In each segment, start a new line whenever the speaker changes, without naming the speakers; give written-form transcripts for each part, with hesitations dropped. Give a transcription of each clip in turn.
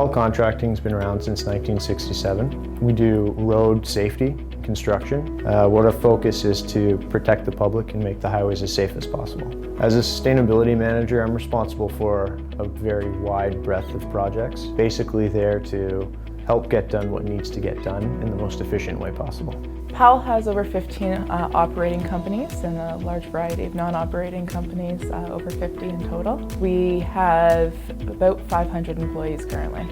Powell Contracting has been around since 1967. We do road safety, construction. What our focus is to protect the public and make the highways as safe as possible. As a sustainability manager, I'm responsible for a very wide breadth of projects, basically there to help get done what needs to get done in the most efficient way possible.
Powell has over 15 operating companies and a large variety of non-operating companies, over 50 in total. We have about 500 employees currently.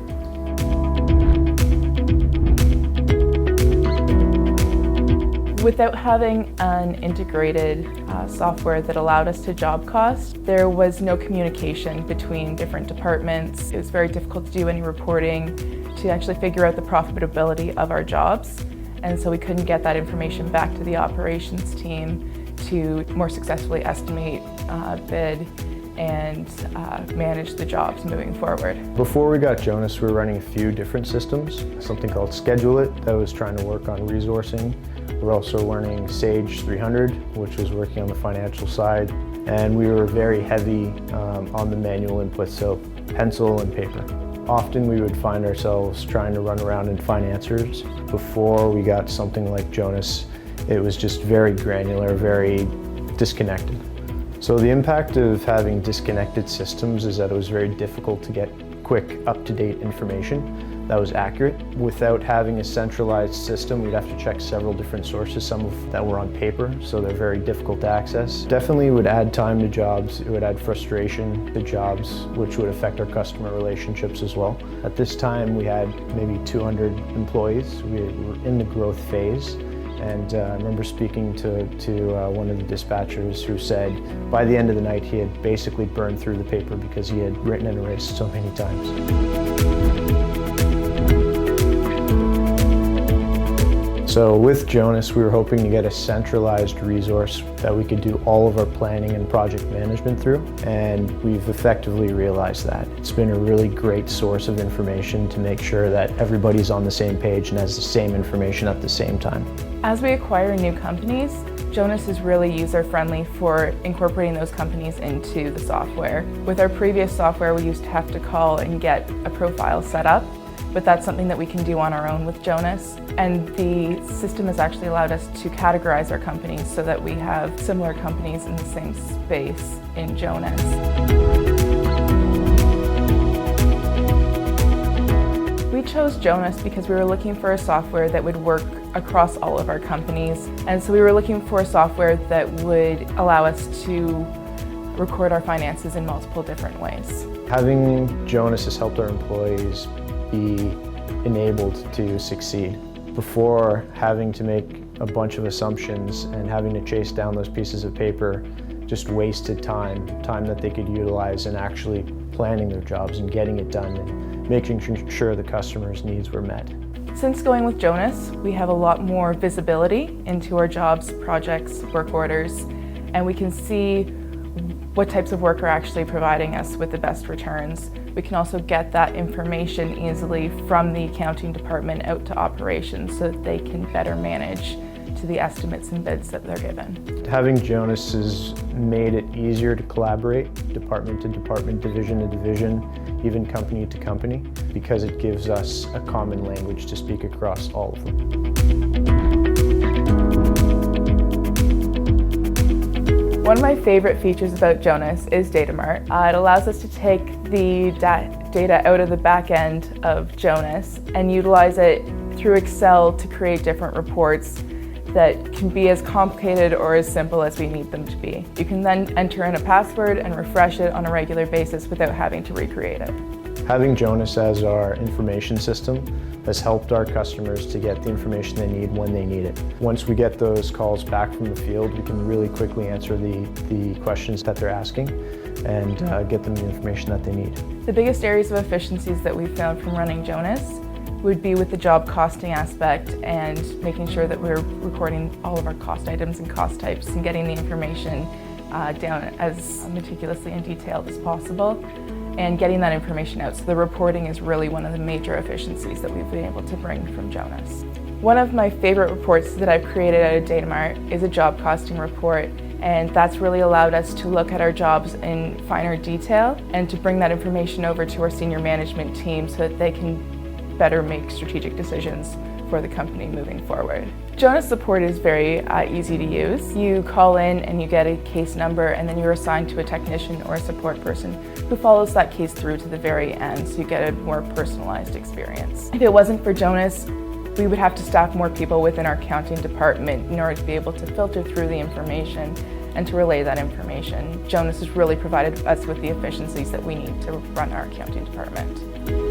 Without having an integrated software that allowed us to job cost, there was no communication between different departments. It was very difficult to do any reporting, to actually figure out the profitability of our jobs. And so we couldn't get that information back to the operations team to more successfully estimate, bid, and manage the jobs moving forward.
Before we got Jonas, we were running a few different systems. Something called Schedule It that was trying to work on resourcing. We're also running Sage 300, which was working on the financial side. And we were very heavy on the manual input, so pencil and paper. Often we would find ourselves trying to run around and find answers. Before we got something like Jonas, it was just very granular, very disconnected. So the impact of having disconnected systems is that it was very difficult to get quick, up-to-date information that was accurate. Without having a centralized system, we'd have to check several different sources, some of that were on paper, so they're very difficult to access. Definitely would add time to jobs, it would add frustration to jobs, which would affect our customer relationships as well. At this time, we had maybe 200 employees. We were in the growth phase. And I remember speaking to one of the dispatchers who said by the end of the night he had basically burned through the paper because he had written and erased so many times. So with Jonas, we were hoping to get a centralized resource that we could do all of our planning and project management through, and we've effectively realized that. It's been a really great source of information to make sure that everybody's on the same page and has the same information at the same time.
As we acquire new companies, Jonas is really user-friendly for incorporating those companies into the software. With our previous software, we used to have to call and get a profile set up, but that's something that we can do on our own with Jonas. And the system has actually allowed us to categorize our companies so that we have similar companies in the same space in Jonas. We chose Jonas because we were looking for a software that would work across all of our companies. And so we were looking for a software that would allow us to record our finances in multiple different ways.
Having Jonas has helped our employees be enabled to succeed. Before having to make a bunch of assumptions and having to chase down those pieces of paper just wasted time that they could utilize in actually planning their jobs and getting it done and making sure the customer's needs were met.
Since going with Jonas, we have a lot more visibility into our jobs, projects, work orders, and we can see what types of work are actually providing us with the best returns. We can also get that information easily from the accounting department out to operations so that they can better manage to the estimates and bids that they're given.
Having Jonas has made it easier to collaborate, department to department, division to division, even company to company, because it gives us a common language to speak across all of them.
One of my favorite features about Jonas is Data Mart. It allows us to take the data out of the back end of Jonas and utilize it through Excel to create different reports that can be as complicated or as simple as we need them to be. You can then enter in a password and refresh it on a regular basis without having to recreate it.
Having Jonas as our information system has helped our customers to get the information they need when they need it. Once we get those calls back from the field, we can really quickly answer the questions that they're asking and get them the information that they need.
The biggest areas of efficiencies that we've found from running Jonas would be with the job costing aspect and making sure that we're recording all of our cost items and cost types and getting the information down as meticulously and detailed as possible, and getting that information out. So the reporting is really one of the major efficiencies that we've been able to bring from Jonas. One of my favorite reports that I've created out of Data Mart is a job costing report And that's really allowed us to look at our jobs in finer detail and to bring that information over to our senior management team so that they can better make strategic decisions for the company moving forward. Jonas support is very easy to use. You call in and you get a case number, and then you're assigned to a technician or a support person who follows that case through to the very end, so you get a more personalized experience. If it wasn't for Jonas, we would have to staff more people within our accounting department in order to be able to filter through the information and to relay that information. Jonas has really provided us with the efficiencies that we need to run our accounting department.